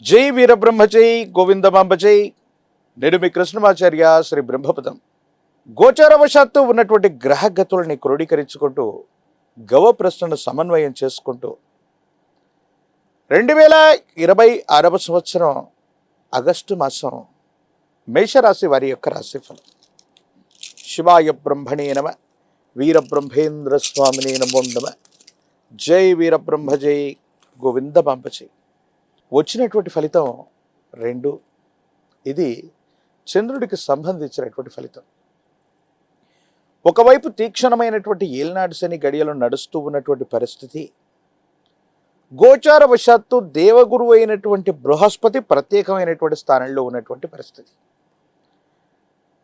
జై వీరబ్రహ్మ జై గోవిందమాంబ జై. నేను మీ కృష్ణమాచార్య శ్రీ బ్రహ్మపదం. గోచారవశాత్తు ఉన్నటువంటి గ్రహగతుల్ని క్రోడీకరించుకుంటూ గవ ప్రశ్నను సమన్వయం చేసుకుంటూ 2026 సంవత్సరం ఆగస్టు మాసం మేషరాశి వారి యొక్క రాశిఫలం. శివాయ బ్రహ్మణే నమ, వీరబ్రహ్మేంద్ర స్వామిని నమో నమ. జై వీరబ్రహ్మ జై గోవిందమాంబ జై. వచ్చినటువంటి ఫలితం 2. ఇది చంద్రుడికి సంబంధించినటువంటి ఫలితం. ఒకవైపు తీక్షణమైనటువంటి ఏలినాడు శని గడియలు నడుస్తూ ఉన్నటువంటి పరిస్థితి, గోచారవశాత్తు దేవగురువు అయినటువంటి బృహస్పతి ప్రత్యేకమైనటువంటి స్థానంలో ఉన్నటువంటి పరిస్థితి.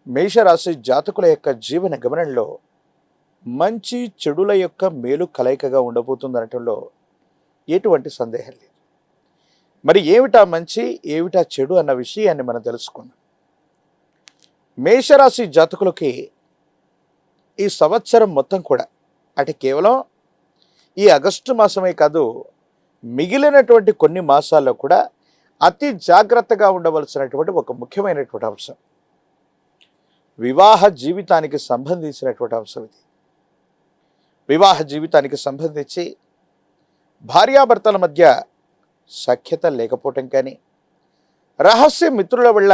మేషరాశి జాతకుల యొక్క జీవన గమనంలో మంచి చెడుల యొక్క మేలు కలయికగా ఉండబోతుందనటంలో ఎటువంటి సందేహం లేదు. మరి ఏమిటా మంచి ఏమిటా చెడు అన్న విషయాన్ని మనం తెలుసుకుందాం. మేషరాశి జాతకులకి ఈ సంవత్సరం మొత్తం కూడా, అంటే కేవలం ఈ ఆగస్టు మాసమే కాదు, మిగిలినటువంటి కొన్ని మాసాల్లో కూడా అతి జాగ్రత్తగా ఉండవలసినటువంటి ఒక ముఖ్యమైనటువంటి అంశం, వివాహ జీవితానికి సంబంధించినటువంటి అంశం ఇది. వివాహ జీవితానికి సంబంధించి భార్యాభర్తల మధ్య సఖ్యత లేకపోవటం కానీ, రహస్య మిత్రుల వల్ల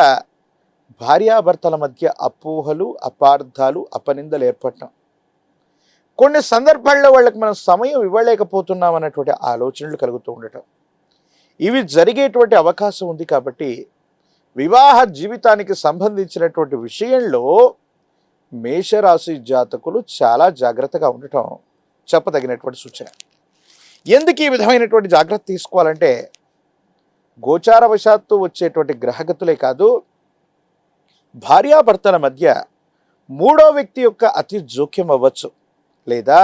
భార్యాభర్తల మధ్య అపోహలు, అపార్థాలు, అపనిందలు ఏర్పడటం, కొన్ని సందర్భాల్లో వాళ్ళకి మనం సమయం ఇవ్వలేకపోతున్నాం అన్నటువంటి ఆలోచనలు కలుగుతూ ఉండటం, ఇవి జరిగేటువంటి అవకాశం ఉంది. కాబట్టి వివాహ జీవితానికి సంబంధించినటువంటి విషయంలో మేషరాశి జాతకులు చాలా జాగ్రత్తగా ఉండటం చెప్పదగినటువంటి సూచన. ఎందుకు ఈ విధమైనటువంటి జాగ్రత్త తీసుకోవాలంటే, గోచారవశాత్తు వచ్చేటువంటి గ్రహగతులే కాదు, భార్యాభర్తల మధ్య మూడో వ్యక్తి యొక్క అతి జోక్యం అవ్వచ్చు, లేదా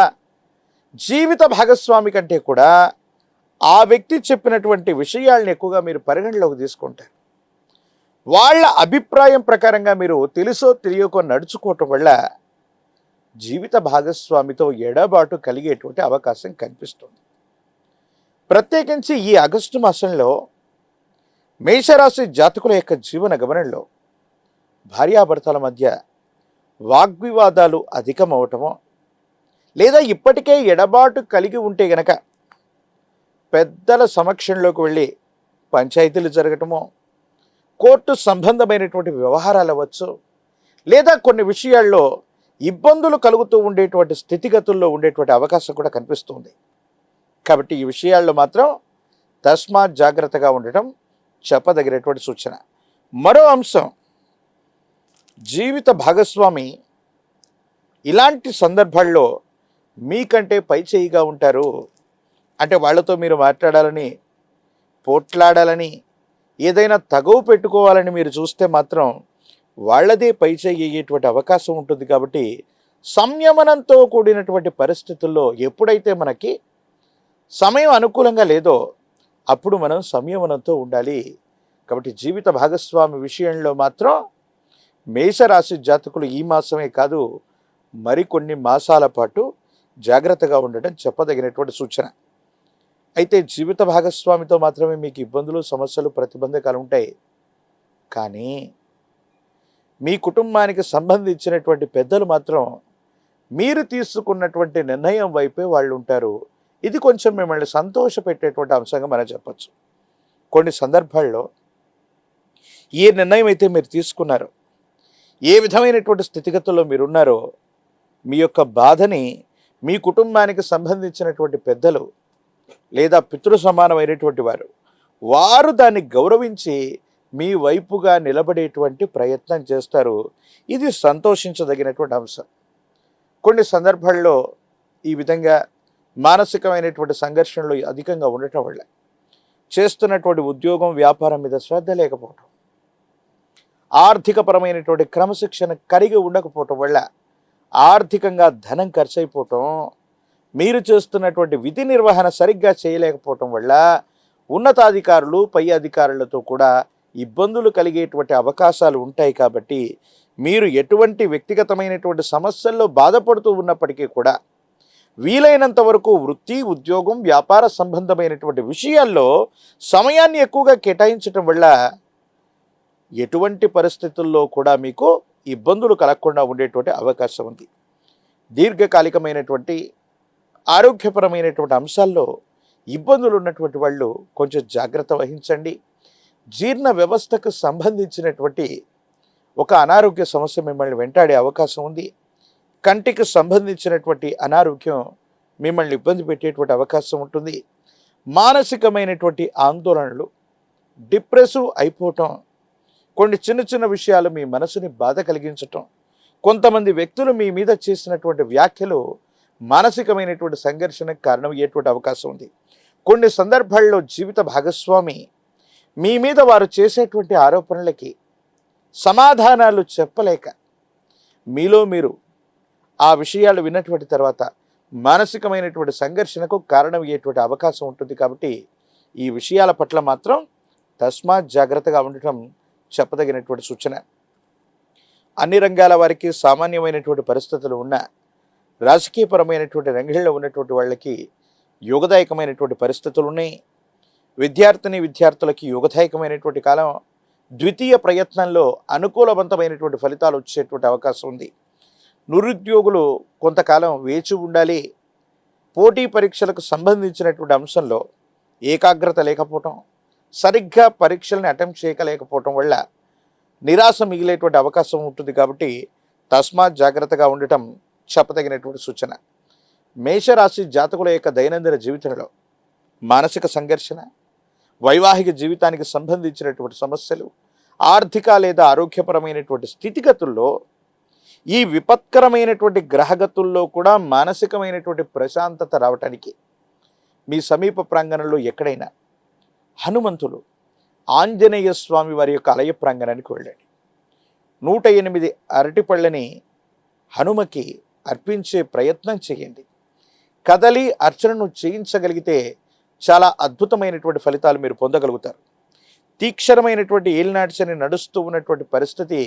జీవిత భాగస్వామి కంటే కూడా ఆ వ్యక్తి చెప్పినటువంటి విషయాలను ఎక్కువగా మీరు పరిగణలోకి తీసుకుంటారు. వాళ్ళ అభిప్రాయం ప్రకారంగా మీరు తెలుసో తెలియకో నడుచుకోవటం వల్ల జీవిత భాగస్వామితో ఎడబాటు కలిగేటువంటి అవకాశం కనిపిస్తుంది. ప్రత్యేకించి ఈ ఆగస్టు మాసంలో మేషరాశి జాతకుల యొక్క జీవన గమనంలో భార్యాభర్తల మధ్య వాగ్వివాదాలు అధికమవటమో, లేదా ఇప్పటికే ఎడబాటు కలిగి ఉంటే గనక పెద్దల సమక్షంలోకి వెళ్ళి పంచాయతీలు జరగటమో, కోర్టు సంబంధమైనటువంటి వ్యవహారాలు అవ్వచ్చు, లేదా కొన్ని విషయాల్లో ఇబ్బందులు కలుగుతూ ఉండేటువంటి స్థితిగతుల్లో ఉండేటువంటి అవకాశం కూడా కనిపిస్తుంది. కాబట్టి ఈ విషయాల్లో మాత్రం తస్మాత్ జాగ్రత్తగా ఉండటం చెప్పదగినటువంటి సూచన. మరో అంశం, జీవిత భాగస్వామి ఇలాంటి సందర్భాల్లో మీకంటే పై చేయిగా ఉంటారు. అంటే వాళ్ళతో మీరు మాట్లాడాలని, పోట్లాడాలని, ఏదైనా తగువ పెట్టుకోవాలని మీరు చూస్తే మాత్రం వాళ్ళదే పై చేయి అయ్యేటువంటి అవకాశం ఉంటుంది. కాబట్టి సంయమనంతో కూడినటువంటి పరిస్థితుల్లో ఎప్పుడైతే మనకి సమయం అనుకూలంగా లేదో అప్పుడు మనం సంయమనంతో ఉండాలి. కాబట్టి జీవిత భాగస్వామి విషయంలో మాత్రం మేషరాశి జాతకులు ఈ మాసమే కాదు, మరికొన్ని మాసాల పాటు జాగ్రత్తగా ఉండటం చెప్పదగినటువంటి సూచన. అయితే జీవిత భాగస్వామితో మాత్రమే మీకు ఇబ్బందులు, సమస్యలు, ప్రతిబంధకాలు ఉంటాయి. కానీ మీ కుటుంబానికి సంబంధించినటువంటి పెద్దలు మాత్రం మీరు తీసుకున్నటువంటి నిర్ణయం వైపే వాళ్ళు ఉంటారు. ఇది కొంచెం మిమ్మల్ని సంతోషపెట్టేటువంటి అంశంగా మనం చెప్పచ్చు. కొన్ని సందర్భాల్లో ఏ నిర్ణయం అయితే మీరు తీసుకున్నారో, ఏ విధమైనటువంటి స్థితిగతుల్లో మీరున్నారో, మీ యొక్క బాధని మీ కుటుంబానికి సంబంధించినటువంటి పెద్దలు లేదా పితృ సమానమైనటువంటి వారు దాన్ని గౌరవించి మీ వైపుగా నిలబడేటువంటి ప్రయత్నం చేస్తారు. ఇది సంతోషించదగినటువంటి అంశం. కొన్ని సందర్భాల్లో ఈ విధంగా మానసికమైనటువంటి సంఘర్షణలు అధికంగా ఉండటం వల్ల, చేస్తున్నటువంటి ఉద్యోగం, వ్యాపారం మీద శ్రద్ధ లేకపోవటం, ఆర్థికపరమైనటువంటి క్రమశిక్షణ కలిగి ఉండకపోవటం వల్ల ఆర్థికంగా ధనం ఖర్చు అయిపోవటం, మీరు చేస్తున్నటువంటి విధి నిర్వహణ సరిగ్గా చేయలేకపోవటం వల్ల ఉన్నతాధికారులు, పై అధికారులతో కూడా ఇబ్బందులు కలిగేటువంటి అవకాశాలు ఉంటాయి. కాబట్టి మీరు ఎటువంటి వ్యక్తిగతమైనటువంటి సమస్యల్లో బాధపడుతూ ఉన్నప్పటికీ కూడా వీలైనంత వరకు వృత్తి, ఉద్యోగం, వ్యాపార సంబంధమైనటువంటి విషయాల్లో సమయాన్ని ఎక్కువగా కేటాయించటం వల్ల ఎటువంటి పరిస్థితుల్లో కూడా మీకు ఇబ్బందులు కలగకుండా ఉండేటువంటి అవకాశం ఉంది. దీర్ఘకాలికమైనటువంటి ఆరోగ్యపరమైనటువంటి అంశాల్లో ఇబ్బందులు ఉన్నటువంటి వాళ్ళు కొంచెం జాగ్రత్త వహించండి. జీర్ణ వ్యవస్థకు సంబంధించినటువంటి ఒక అనారోగ్య సమస్య మిమ్మల్ని వెంటాడే అవకాశం ఉంది. కంటికి సంబంధించినటువంటి అనారోగ్యం మిమ్మల్ని ఇబ్బంది పెట్టేటువంటి అవకాశం ఉంటుంది. మానసికమైనటువంటి ఆందోళనలు, డిప్రెసివ్ అయిపోవటం, కొన్ని చిన్న చిన్న విషయాలు మీ మనసుని బాధ కలిగించటం, కొంతమంది వ్యక్తులు మీ మీద చేసినటువంటి వ్యాఖ్యలు మానసికమైనటువంటి సంఘర్షణకు కారణమయ్యేటువంటి అవకాశం ఉంది. కొన్ని సందర్భాల్లో జీవిత భాగస్వామి మీ మీద వారు చేసేటువంటి ఆరోపణలకి సమాధానాలు చెప్పలేక మీలో మీరు ఆ విషయాలు విన్నటువంటి తర్వాత మానసికమైనటువంటి సంఘర్షణకు కారణమయ్యేటువంటి అవకాశం ఉంటుంది. కాబట్టి ఈ విషయాల పట్ల మాత్రం తస్మాత్ జాగ్రత్తగా ఉండటం చెప్పదగినటువంటి సూచన. అన్ని రంగాల వారికి సామాన్యమైనటువంటి పరిస్థితులు ఉన్న రాజకీయపరమైనటువంటి రంగంలో ఉన్నటువంటి వాళ్ళకి యోగదాయకమైనటువంటి పరిస్థితులు ఉన్నాయి. విద్యార్థులకి యోగదాయకమైనటువంటి కాలం. ద్వితీయ ప్రయత్నంలో అనుకూలవంతమైనటువంటి ఫలితాలు వచ్చేటువంటి అవకాశం ఉంది. నిరుద్యోగులు కొంతకాలం వేచి ఉండాలి. పోటీ పరీక్షలకు సంబంధించినటువంటి అంశంలో ఏకాగ్రత లేకపోవటం, సరిగ్గా పరీక్షల్ని అటెంప్ట్ చేయలేకపోవటం వల్ల నిరాశ మిగిలేటువంటి అవకాశం ఉంటుంది. కాబట్టి తస్మాత్ జాగ్రత్తగా ఉండటం చెప్పదగినటువంటి సూచన. మేషరాశి జాతకుల యొక్క దైనందిన జీవితంలో మానసిక సంఘర్షణ, వైవాహిక జీవితానికి సంబంధించినటువంటి సమస్యలు, ఆర్థిక లేదా ఆరోగ్యపరమైనటువంటి స్థితిగతుల్లో, ఈ విపత్కరమైనటువంటి గ్రహగతుల్లో కూడా మానసికమైనటువంటి ప్రశాంతత రావటానికి మీ సమీప ప్రాంగణంలో ఎక్కడైనా హనుమంతులు, ఆంజనేయ స్వామి వారి యొక్క ఆలయ ప్రాంగణానికి వెళ్ళండి. 108 అరటిపళ్ళని హనుమకి అర్పించే ప్రయత్నం చేయండి. కదలి అర్చనను చేయించగలిగితే చాలా అద్భుతమైనటువంటి ఫలితాలు మీరు పొందగలుగుతారు. తీక్షణమైనటువంటి ఏలినాటి శని నడుస్తూ ఉన్నటువంటి పరిస్థితి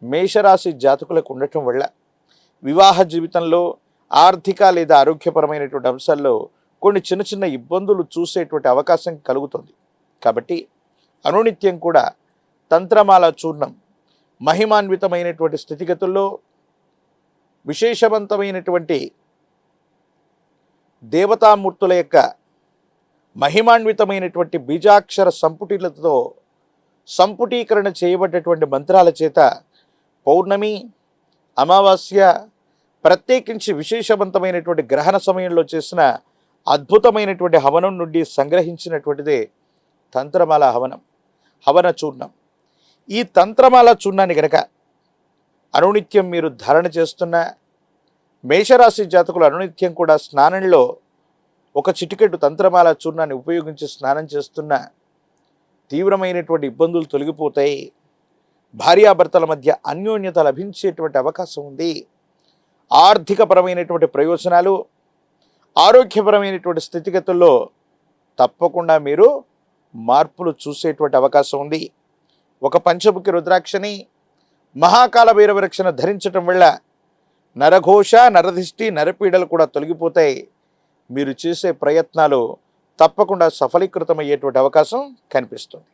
మేషరాశి జాతకులకు ఉండటం వల్ల వివాహ జీవితంలో, ఆర్థిక లేదా ఆరోగ్యపరమైనటువంటి అంశాల్లో కొన్ని చిన్న చిన్న ఇబ్బందులు చూసేటువంటి అవకాశం కలుగుతుంది. కాబట్టి అనునిత్యం కూడా తంత్రమాల చూర్ణం మహిమాన్వితమైనటువంటి స్థితిగతుల్లో విశేషవంతమైనటువంటి దేవతామూర్తుల యొక్క మహిమాన్వితమైనటువంటి బీజాక్షర సంపుటిలతో సంపుటీకరణ చేయబడ్డటువంటి మంత్రాల చేత పౌర్ణమి, అమావాస్య, ప్రత్యేకించి విశేషవంతమైనటువంటి గ్రహణ సమయంలో చేసిన అద్భుతమైనటువంటి హవనం నుండి సంగ్రహించినటువంటిదే తంత్రమాల హవన చూర్ణం. ఈ తంత్రమాల చూర్ణాన్ని గనక అనునిత్యం మీరు ధారణ చేస్తున్న మేషరాశి జాతకులు అనునిత్యం కూడా స్నానంలో ఒక చిటికెడు తంత్రమాల చూర్ణాన్ని ఉపయోగించి స్నానం చేస్తున్న తీవ్రమైనటువంటి ఇబ్బందులు తొలగిపోతాయి. భార్యాభర్తల మధ్య అన్యోన్యత లభించేటువంటి అవకాశం ఉంది. ఆర్థికపరమైనటువంటి ప్రయోజనాలు, ఆరోగ్యపరమైనటువంటి స్థితిగతుల్లో తప్పకుండా మీరు మార్పులు చూసేటువంటి అవకాశం ఉంది. ఒక పంచముఖి రుద్రాక్షని, మహాకాల భైరవ రక్షణ ధరించటం వల్ల నరఘోష, నరదిష్టి, నరపీడలు కూడా తొలగిపోతాయి. మీరు చేసే ప్రయత్నాలు తప్పకుండా సఫలీకృతమయ్యేటువంటి అవకాశం కనిపిస్తుంది.